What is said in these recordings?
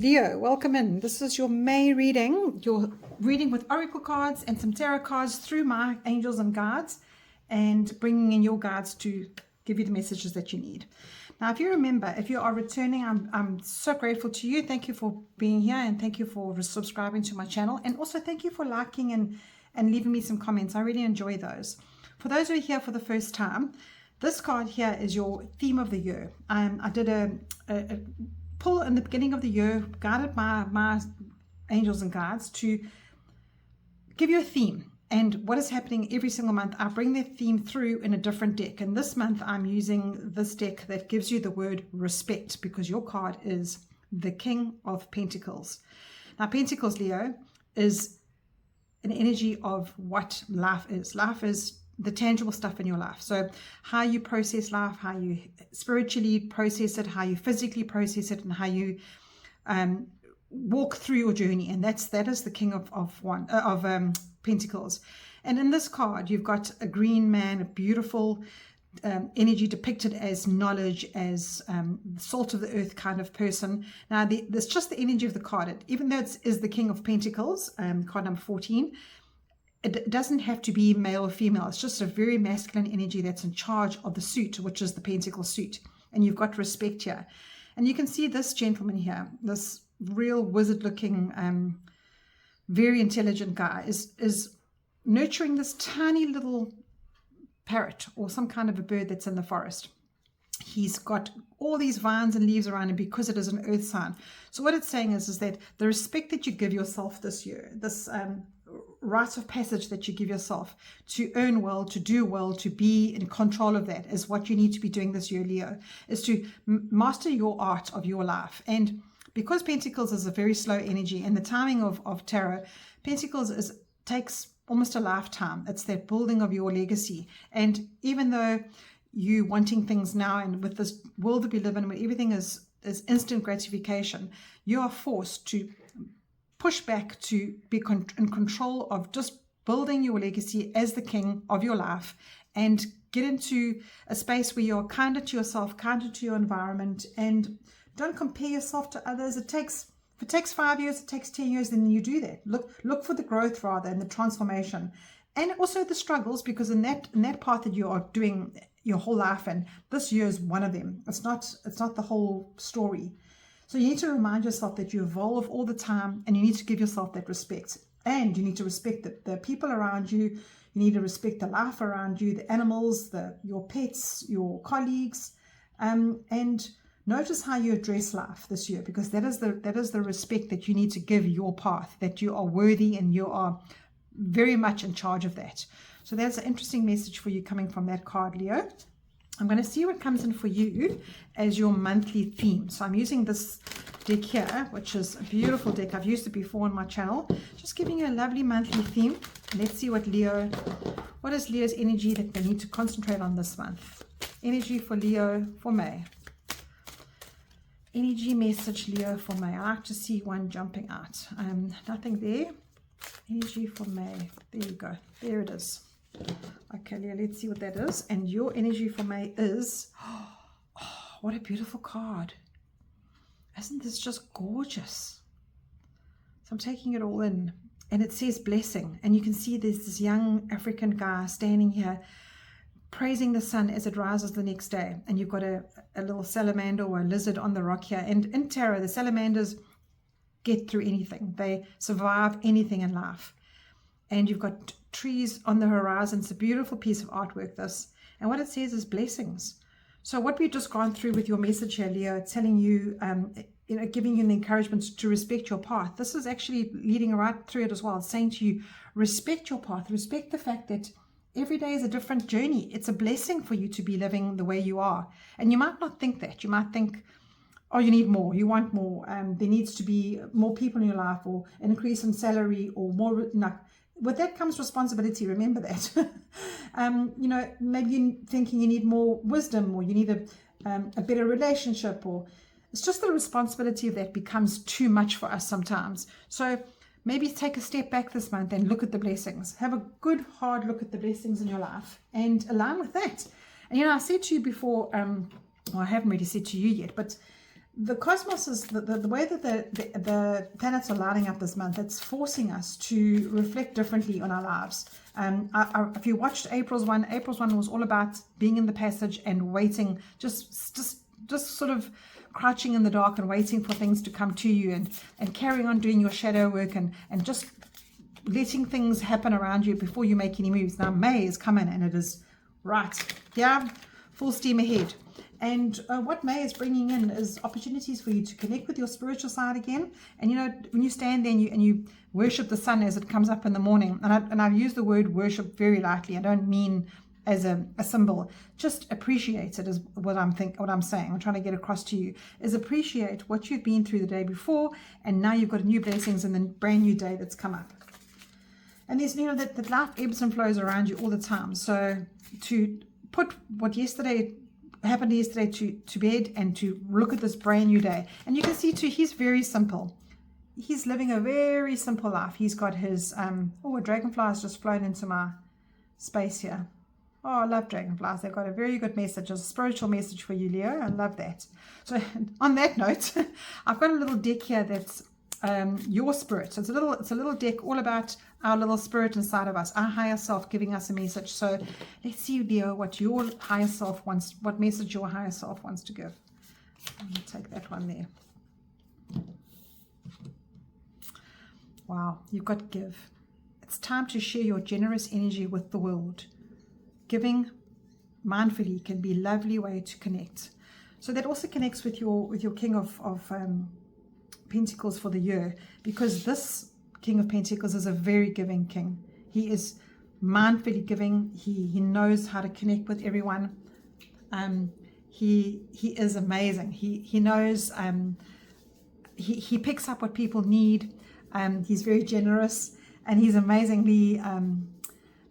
Leo, welcome in. This is your May reading, your reading with oracle cards and some tarot cards through my angels and guides, and bringing in your guides to give you the messages that you need. Now, if you remember, if you are returning, I'm so grateful to you. Thank you for being here, and thank you for subscribing to my channel, and also thank you for liking and leaving me some comments. I really enjoy those. For those who are here for the first time, this card here is your theme of the year. I did a pull in the beginning of the year, guided by my angels and guides, to give you a theme and what is happening every single month. I bring that theme through in a different deck, and this month I'm using this deck that gives you the word respect, because your card is the King of Pentacles. Now, Pentacles, Leo, is an energy of what life is. Life is the tangible stuff in your life. So how you process life, how you spiritually process it, how you physically process it, and how you walk through your journey. And that is the King of Pentacles. And in this card, you've got a green man, a beautiful energy depicted as knowledge, as salt of the earth kind of person. Now, there's just the energy of the card. Even though it is the King of Pentacles, card number 14, it doesn't have to be male or female. It's just a very masculine energy that's in charge of the suit, which is the Pentacle suit. And you've got respect here. And you can see this gentleman here, this real wizard-looking, very intelligent guy, is nurturing this tiny little parrot or some kind of a bird that's in the forest. He's got all these vines and leaves around him because it is an earth sign. So what it's saying is that the respect that you give yourself this year, this rite of passage that you give yourself to earn well, to do well, to be in control of that, is what you need to be doing this year, Leo, is to master your art of your life. And because Pentacles is a very slow energy, and the timing of tarot, Pentacles takes almost a lifetime. It's that building of your legacy. And even though you wanting things now, and with this world that we live in where everything is instant gratification, you are forced to push back to be in control of just building your legacy as the king of your life, and get into a space where you're kinder to yourself, kinder to your environment, and don't compare yourself to others. If it takes 5 years, it takes 10 years, then you do that. Look for the growth rather, and the transformation, and also the struggles, because in that path that you are doing your whole life, and this year is one of them. It's not the whole story. So you need to remind yourself that you evolve all the time, and you need to give yourself that respect. And you need to respect the people around you. You need to respect the life around you, the animals, your pets, your colleagues, and notice how you address life this year, because that is the respect that you need to give your path, that you are worthy and you are very much in charge of that. So that's an interesting message for you coming from that card, Leo. I'm going to see what comes in for you as your monthly theme. So I'm using this deck here, which is a beautiful deck. I've used it before on my channel. Just giving you a lovely monthly theme. Let's see what is Leo's energy that they need to concentrate on this month. Energy for Leo for May. Energy message, Leo, for May. I like to see one jumping out. Nothing there. Energy for May. There you go. There it is. Okay, Leo, let's see what that is. And your energy for May is, oh, what a beautiful card. Isn't this just gorgeous? So I'm taking it all in, and it says blessing. And you can see there's this young African guy standing here praising the sun as it rises the next day. And you've got a little salamander or a lizard on the rock here. And in tarot, the salamanders get through anything. They survive anything in life. And you've got trees on the horizon. It's a beautiful piece of artwork, this. And what it says is blessings. So what we've just gone through with your message here, Leo, telling you, giving you the encouragement to respect your path. This is actually leading right through it as well. It's saying to you, respect your path. Respect the fact that every day is a different journey. It's a blessing for you to be living the way you are. And you might not think that. You might think, oh, you need more, you want more. There needs to be more people in your life, or an increase in salary, or more. With that comes responsibility. Remember that. Maybe you're thinking you need more wisdom, or you need a better relationship, or it's just the responsibility of that becomes too much for us sometimes. So maybe take a step back this month and look at the blessings. Have a good hard look at the blessings in your life and align with that. And I said to you before, well, I haven't really said to you yet, but the cosmos is the way that the planets are lining up this month. It's forcing us to reflect differently on our lives. If you watched April's one was all about being in the passage and waiting, just sort of crouching in the dark and waiting for things to come to you, and carrying on doing your shadow work, and just letting things happen around you before you make any moves. Now May is coming, and it is right, yeah, full steam ahead. And what May is bringing in is opportunities for you to connect with your spiritual side again. And you know, when you stand there and you worship the sun as it comes up in the morning, and I use the word worship very lightly. I don't mean as a symbol. Just appreciate it, is what I'm saying. I'm trying to get across to you is appreciate what you've been through the day before, and now you've got new blessings and the brand new day that's come up. And there's, you know, that life ebbs and flows around you all the time. So to put what happened yesterday to bed, and to look at this brand new day. And you can see too, he's very simple. He's living a very simple life. He's got his a dragonfly has just flown into my space here. Oh, I love dragonflies. They've got a very good message, a spiritual message for you, Leo. I love that. So on that note, I've got a little deck here that's your spirit. So it's a little deck all about our little spirit inside of us, our higher self giving us a message. So let's see, Leo, what your higher self wants, what message your higher self wants to give. I'm going to take that one there. Wow, you've got give. It's time to share your generous energy with the world. Giving mindfully can be a lovely way to connect. So that also connects with your King of Pentacles for the year, because this King of Pentacles is a very giving king. He is mindfully giving. He knows how to connect with everyone. He is amazing. He knows. He picks up what people need. He's very generous, and he's amazingly.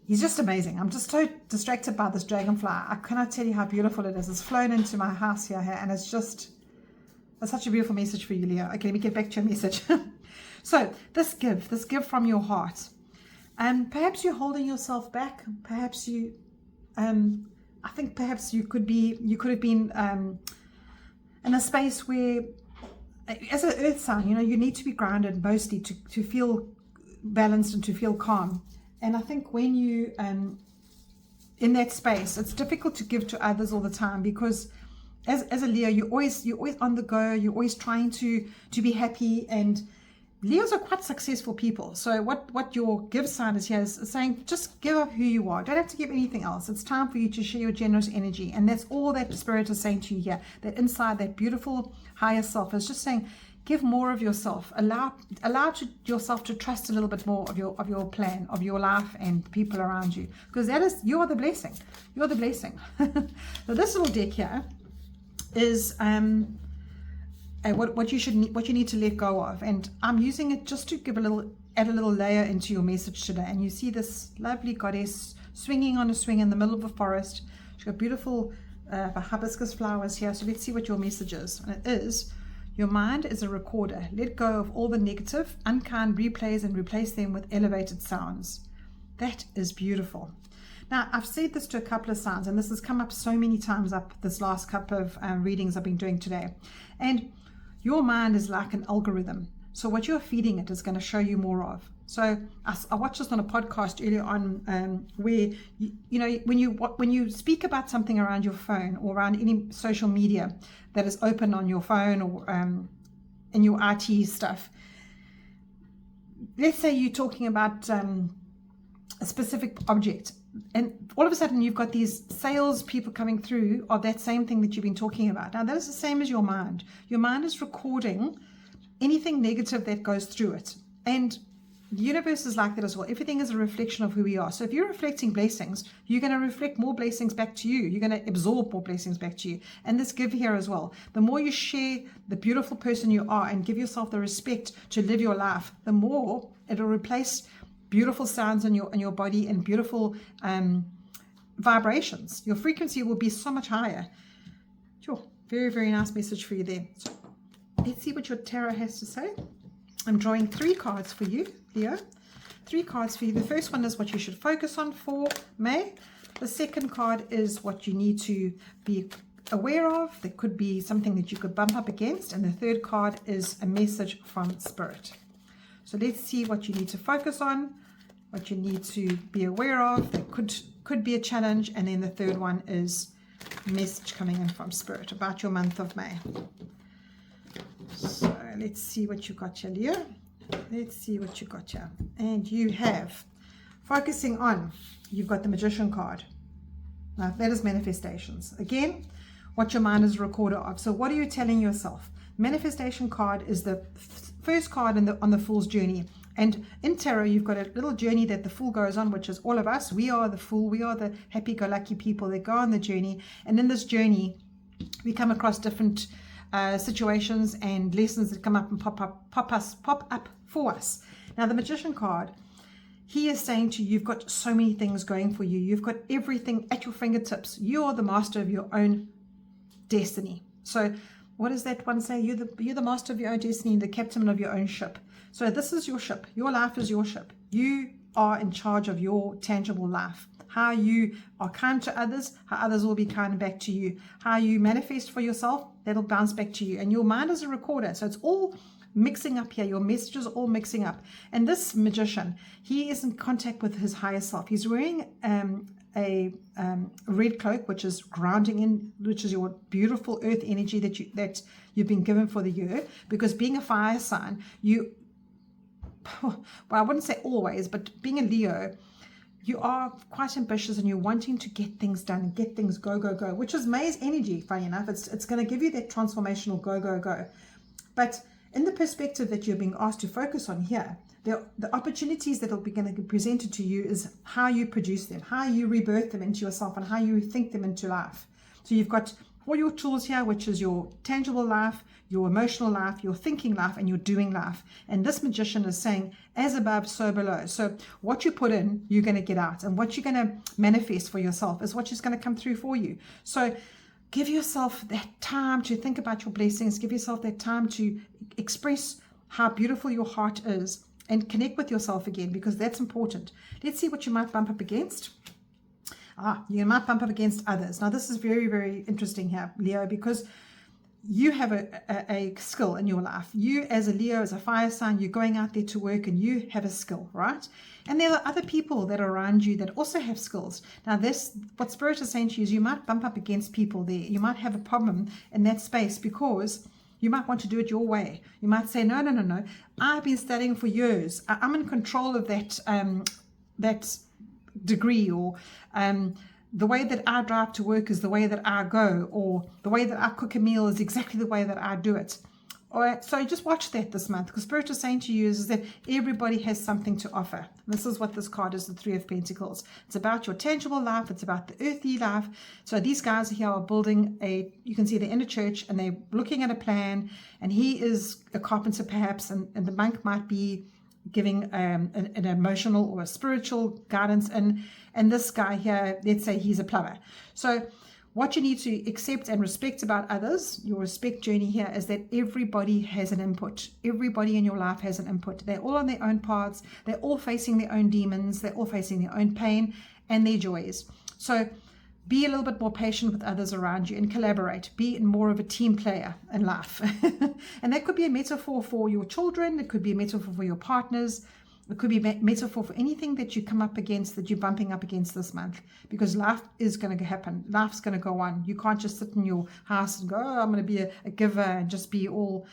He's just amazing. I'm just so distracted by this dragonfly. I cannot tell you how beautiful it is. It's flown into my house here, and it's just such a beautiful message for you, Leo. Okay, let me get back to your message. So this give from your heart. Perhaps you're holding yourself back. Perhaps you, I think perhaps you could have been in a space where, as an earth sign, you know, you need to be grounded mostly to feel balanced and to feel calm. And I think when you in that space, it's difficult to give to others all the time, because as a Leo, you're always on the go. You're always trying to be happy, and Leos are quite successful people. So what your give sign is here is saying, just give up who you are. Don't have to give anything else. It's time for you to share your generous energy. And that's all that Spirit is saying to you here. That inside, that beautiful higher self is just saying, give more of yourself. Allow yourself to trust a little bit more of your plan, of your life and people around you. Because you are the blessing. You're the blessing. So this little deck here is what you need to let go of, and I'm using it just to add a little layer into your message today. And you see this lovely goddess swinging on a swing in the middle of a forest. She's got beautiful hibiscus flowers here. So let's see what your message is. And it is, your mind is a recorder. Let go of all the negative, unkind replays and replace them with elevated sounds. That is beautiful. Now, I've said this to a couple of signs, and this has come up so many times up this last couple of readings I've been doing today. And your mind is like an algorithm. So what you're feeding it is going to show you more of. So I watched this on a podcast earlier on where, you know, when you speak about something around your phone or around any social media that is open on your phone or in your IT stuff, let's say you're talking about a specific object, and all of a sudden you've got these sales people coming through of that same thing that you've been talking about. Now that is the same as your mind. Your mind is recording anything negative that goes through it. And the universe is like that as well. Everything is a reflection of who we are. So if you're reflecting blessings, you're going to reflect more blessings back to you. You're going to absorb more blessings back to you. And this give here as well. The more you share the beautiful person you are and give yourself the respect to live your life, the more it'll replace beautiful sounds in your body and beautiful vibrations. Your frequency will be so much higher. Sure. Very, very nice message for you there. So let's see what your tarot has to say. I'm drawing 3 cards for you, Leo. 3 cards for you. The first one is what you should focus on for May. The second card is what you need to be aware of. There could be something that you could bump up against. And the third card is a message from Spirit. So let's see what you need to focus on, what you need to be aware of. That could be a challenge. And then the third one is a message coming in from Spirit about your month of May. So let's see what you got here, Leo. Let's see what you got here. And you have, focusing on, you've got the Magician card. Now that is manifestations. Again, what your mind is a recorder of. So what are you telling yourself? Manifestation card is the first card on the Fool's journey. And in tarot, you've got a little journey that the Fool goes on, which is all of us. We are the Fool. We are the happy-go-lucky people that go on the journey. And in this journey, we come across different situations and lessons that come up and pop up for us. Now, the Magician card, he is saying to you, you've got so many things going for you. You've got everything at your fingertips. You are the master of your own destiny. So what does that one say? You're the master of your own destiny, the captain of your own ship. So this is your ship. Your life is your ship. You are in charge of your tangible life. How you are kind to others, how others will be kind back to you. How you manifest for yourself, that'll bounce back to you. And your mind is a recorder. So it's all mixing up here. Your messages are all mixing up. And this magician, he is in contact with his higher self. He's wearing a red cloak, which is grounding in, which is your beautiful earth energy that you've been given for the year. Because being a fire sign, well, I wouldn't say always, but being a Leo, you are quite ambitious and you're wanting to get things done and get things go, which is May's energy, funny enough. It's going to give you that transformational go. But in the perspective that you're being asked to focus on here, the opportunities that will be going to be presented to you is how you produce them, how you rebirth them into yourself, and how you think them into life. So you've got all your tools here, which is your tangible life, your emotional life, your thinking life, and your doing life. And this magician is saying, as above, so below. So what you put in, you're going to get out. And what you're going to manifest for yourself is what is going to come through for you. So give yourself that time to think about your blessings. Give yourself that time to express how beautiful your heart is and connect with yourself again, because that's important. Let's see what you might bump up against. You might bump up against others. Now, this is very, very interesting here, Leo, because you have a skill in your life. You, as a Leo, as a fire sign, you're going out there to work and you have a skill, right? And there are other people that are around you that also have skills. Now, what Spirit is saying to you is you might bump up against people there. You might have a problem in that space because you might want to do it your way. You might say, no. I've been studying for years. I'm in control of that degree, or the way that I drive to work is the way that I go, or the way that I cook a meal is exactly the way that I do it. All right, so just watch that this month, because Spirit is saying to you is that everybody has something to offer. This is what this card is, the Three of Pentacles. It's about your tangible life. It's about the earthly life. So these guys here are building you can see they're in a church and they're looking at a plan, and he is a carpenter perhaps, and the monk might be giving an emotional or a spiritual guidance, and this guy here, let's say he's a plumber. So what you need to accept and respect about others, your respect journey here, is that everybody has an input. Everybody in your life has an input. They're all on their own paths. They're all facing their own demons. They're all facing their own pain and their joys. So be a little bit more patient with others around you and collaborate. Be more of a team player in life. And that could be a metaphor for your children. It could be a metaphor for your partners. It could be a metaphor for anything that you come up against, that you're bumping up against this month, because life is going to happen. Life's going to go on. You can't just sit in your house and go, I'm going to be a giver and just be all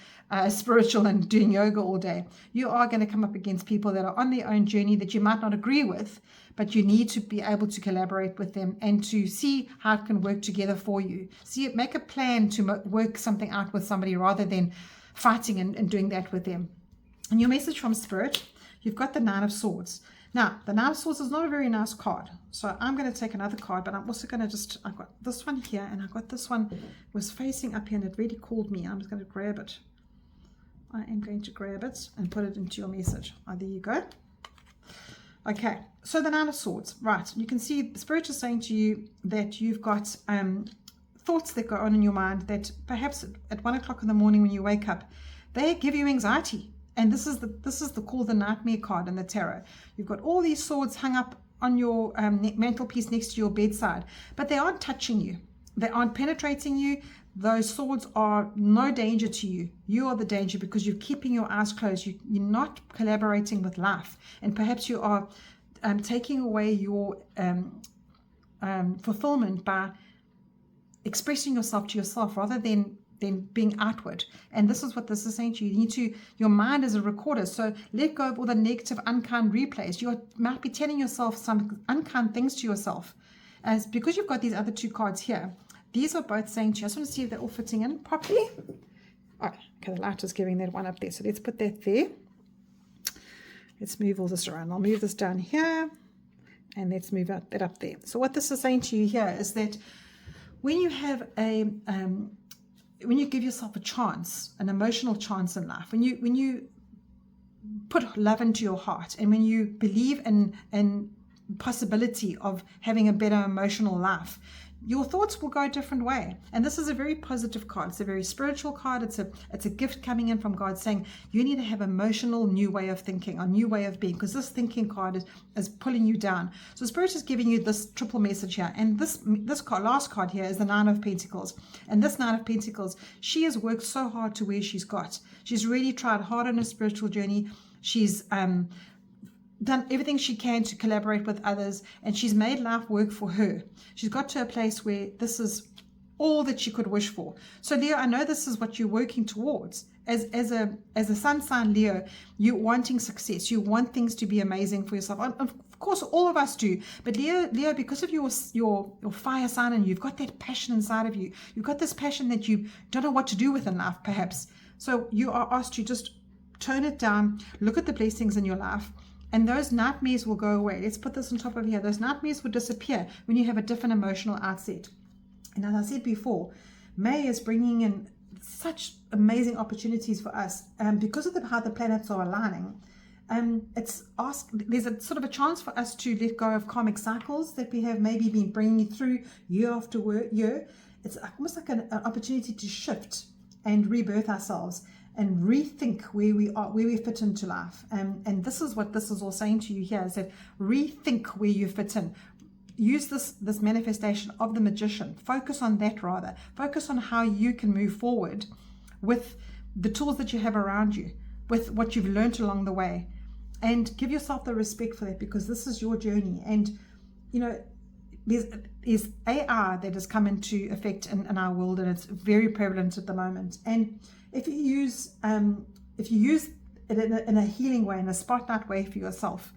spiritual and doing yoga all day. You are going to come up against people that are on their own journey that you might not agree with, but you need to be able to collaborate with them and to see how it can work together for you. Make a plan to work something out with somebody rather than fighting and doing that with them. And your message from Spirit, you've got the Nine of Swords. Now, the Nine of Swords is not a very nice card. So I'm going to take another card, but I'm also going to I've got this one here, and I've got this one was facing up here, and it really called me. I'm just going to grab it. I am going to grab it and put it into your message. There you go. Okay, so the Nine of Swords. Right, you can see the Spirit is saying to you that you've got thoughts that go on in your mind that perhaps at 1 o'clock in the morning when you wake up, they give you anxiety. And this is called the Nightmare card in the tarot. You've got all these swords hung up on your mantelpiece next to your bedside, but they aren't touching you. they aren't penetrating you. Those swords are no danger to you. You are the danger because you're keeping your eyes closed. You're not collaborating with life. And perhaps you are taking away your fulfillment by expressing yourself to yourself rather than being outward. And this is what this is saying to you. You need to, your mind is a recorder. So let go of all the negative, unkind replays. You might be telling yourself some unkind things to yourself. As because you've got these other two cards here, these are both saying to you, I just want to see if they're all fitting in properly. Oh, okay, the light is giving that one up there. So let's put that there. Let's move all this around. I'll move this down here. And let's move that up there. So what this is saying to you here is that when you have when you give yourself a chance, an emotional chance in life, when you put love into your heart, and when you believe in possibility of having a better emotional life, your thoughts will go a different way. And this is a very positive card. It's a very spiritual card. It's a gift coming in from God saying you need to have emotional new way of thinking, a new way of being, because this thinking card is pulling you down. So Spirit is giving you this triple message here. And this card, last card here, is the Nine of Pentacles. And this Nine of Pentacles, she has worked so hard to where she's got. She's really tried hard on her spiritual journey. She's done everything she can to collaborate with others, and she's made life work for her. She's got to a place where this is all that she could wish for. So Leo, I know this is what you're working towards. As a sun sign Leo, you're wanting success. You want things to be amazing for yourself. Of course, all of us do. But Leo, because of your fire sign, and you've got that passion inside of you, you've got this passion that you don't know what to do with in life, perhaps. So you are asked to just tone it down, look at the blessings in your life, and those nightmares will go away. Let's put this on top of here. Those nightmares will disappear when you have a different emotional outset. And as I said before, May is bringing in such amazing opportunities for us. Because of how the planets are aligning, there's a sort of a chance for us to let go of karmic cycles that we have maybe been bringing through year after year. It's almost like an opportunity to shift and rebirth ourselves and rethink where we are, where we fit into life. And this is what this is all saying to you here, is that rethink where you fit in. Use this manifestation of the Magician. Focus on that rather. Focus on how you can move forward with the tools that you have around you, with what you've learned along the way. And give yourself the respect for that, because this is your journey. And, you know, there's AI that has come into effect in our world, and it's very prevalent at the moment. And if you use it in a healing way, in a spotlight way for yourself,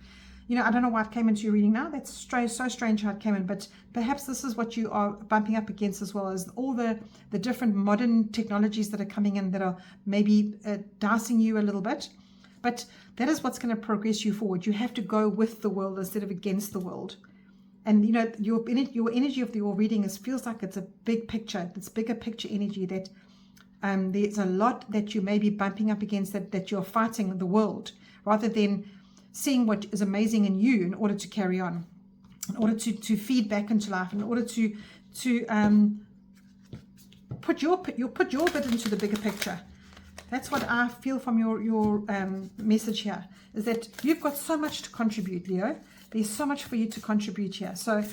you know, I don't know why it came into your reading now. That's strange, so strange how it came in. But perhaps this is what you are bumping up against, as well as all the different modern technologies that are coming in that are maybe dicing you a little bit. But that is what's going to progress you forward. You have to go with the world instead of against the world. And, you know, your energy of your reading feels like it's a big picture. It's bigger picture energy that there's a lot that you may be bumping up against, that you're fighting the world, rather than seeing what is amazing in you in order to carry on, in order to feed back into life, in order to put your bit into the bigger picture. That's what I feel from your message here, is that you've got so much to contribute, Leo. There's so much for you to contribute here. So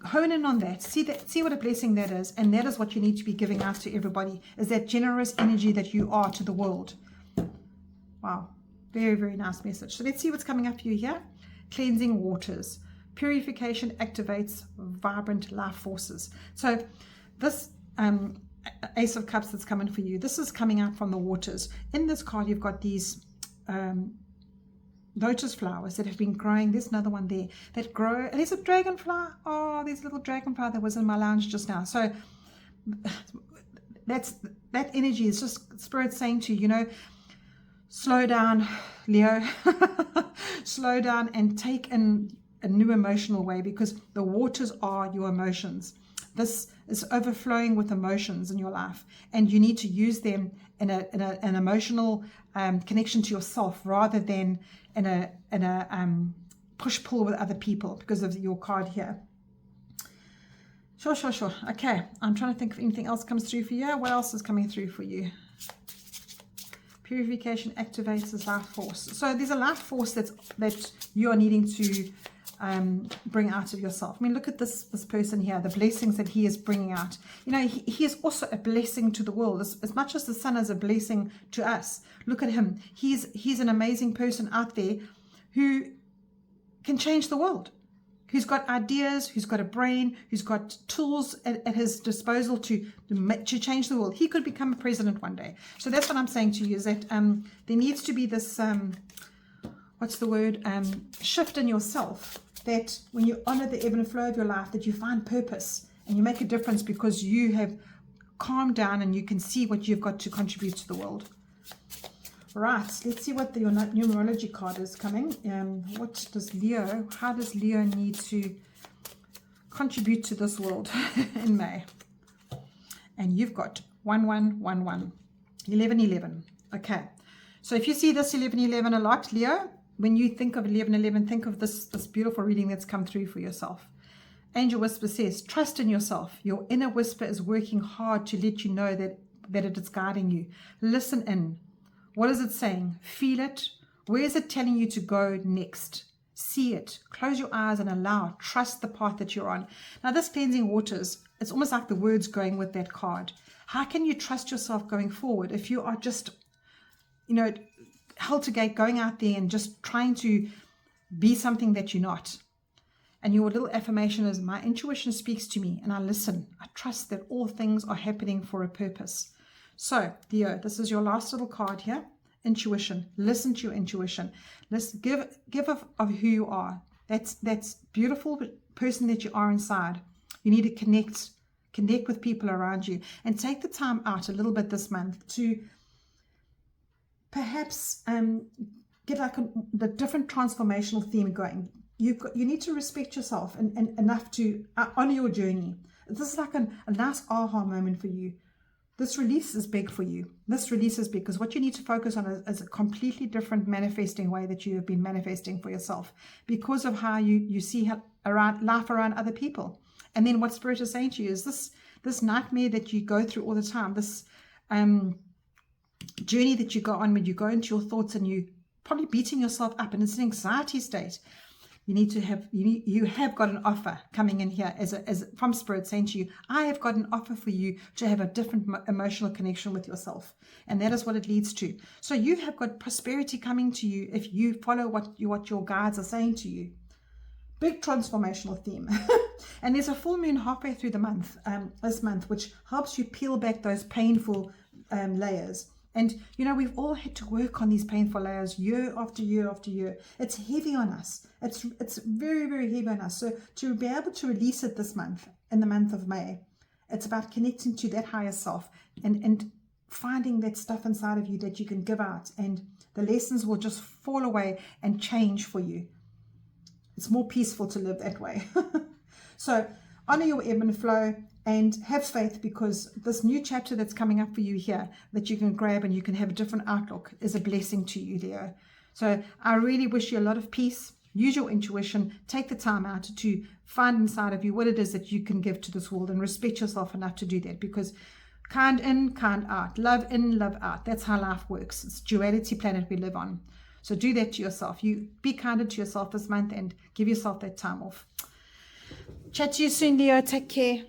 hone in on that. See what a blessing that is. And that is what you need to be giving out to everybody, is that generous energy that you are to the world. Wow. Very, very nice message. So let's see what's coming up for you here. Cleansing waters. Purification activates vibrant life forces. So this Ace of Cups that's coming for you, this is coming out from the waters. In this card, you've got these lotus flowers that have been growing. There's another one there that grow. And there's a dragonfly. Oh, there's a little dragonfly that was in my lounge just now. So that energy is just Spirit saying to you, you know, slow down, Leo. Slow down and take in a new emotional way, because the waters are your emotions. This is overflowing with emotions in your life, and you need to use them in an emotional connection to yourself, rather than in a push-pull with other people, because of your card here. Sure. Okay, I'm trying to think if anything else comes through for you. What else is coming through for you? Purification activates this life force. So there's a life force that you are needing to bring out of yourself. I mean, look at this person here, the blessings that he is bringing out. You know, he is also a blessing to the world, as much as the sun is a blessing to us. Look at him. He's an amazing person out there who can change the world, who's got ideas, who's got a brain, who's got tools at his disposal to change the world. He could become a president one day. So that's what I'm saying to you, is that there needs to be this, what's the word, shift in yourself, that when you honor the ebb and flow of your life, that you find purpose and you make a difference because you have calmed down and you can see what you've got to contribute to the world. Right, let's see what your numerology card is coming. How does Leo need to contribute to this world in May? And you've got 1111, 1111. Okay, so if you see this 1111 a lot, Leo, when you think of 1111, think of this beautiful reading that's come through for yourself. Angel Whisper says, trust in yourself. Your inner whisper is working hard to let you know that it is guiding you. Listen in. What is it saying? Feel it. Where is it telling you to go next? See it. Close your eyes and allow. Trust the path that you're on. Now, this cleansing waters, it's almost like the words going with that card. How can you trust yourself going forward if you are just, held to gate, going out there and just trying to be something that you're not? And your little affirmation is, my intuition speaks to me and I listen. I trust that all things are happening for a purpose. So, Leo, this is your last little card here. Intuition. Listen to your intuition. Let's give of who you are. That's beautiful person that you are inside. You need to connect with people around you, and take the time out a little bit this month to perhaps get like the different transformational theme going. You need to respect yourself and enough to honor your journey. This is like a nice aha moment for you. This release is big for you. This release is big because what you need to focus on is a completely different manifesting way that you have been manifesting for yourself, because of how you see life around other people. And then what Spirit is saying to you is this nightmare that you go through all the time, this journey that you go on when you go into your thoughts and you probably beating yourself up, and it's an anxiety state. You have got an offer coming in here as from Spirit saying to you, I have got an offer for you to have a different emotional connection with yourself. And that is what it leads to. So you have got prosperity coming to you if you follow what your guides are saying to you. Big transformational theme. And there's a full moon halfway through the month, this month, which helps you peel back those painful layers. And, we've all had to work on these painful layers year after year after year. It's heavy on us. It's very, very heavy on us. So to be able to release it this month, in the month of May, it's about connecting to that higher self and finding that stuff inside of you that you can give out. And the lessons will just fall away and change for you. It's more peaceful to live that way. So honor your ebb and flow. And have faith, because this new chapter that's coming up for you here that you can grab and you can have a different outlook is a blessing to you, Leo. So I really wish you a lot of peace. Use your intuition. Take the time out to find inside of you what it is that you can give to this world, and respect yourself enough to do that, because kind in, kind out. Love in, love out. That's how life works. It's duality planet we live on. So do that to yourself. You be kinder to yourself this month and give yourself that time off. Chat to you soon, Leo. Take care.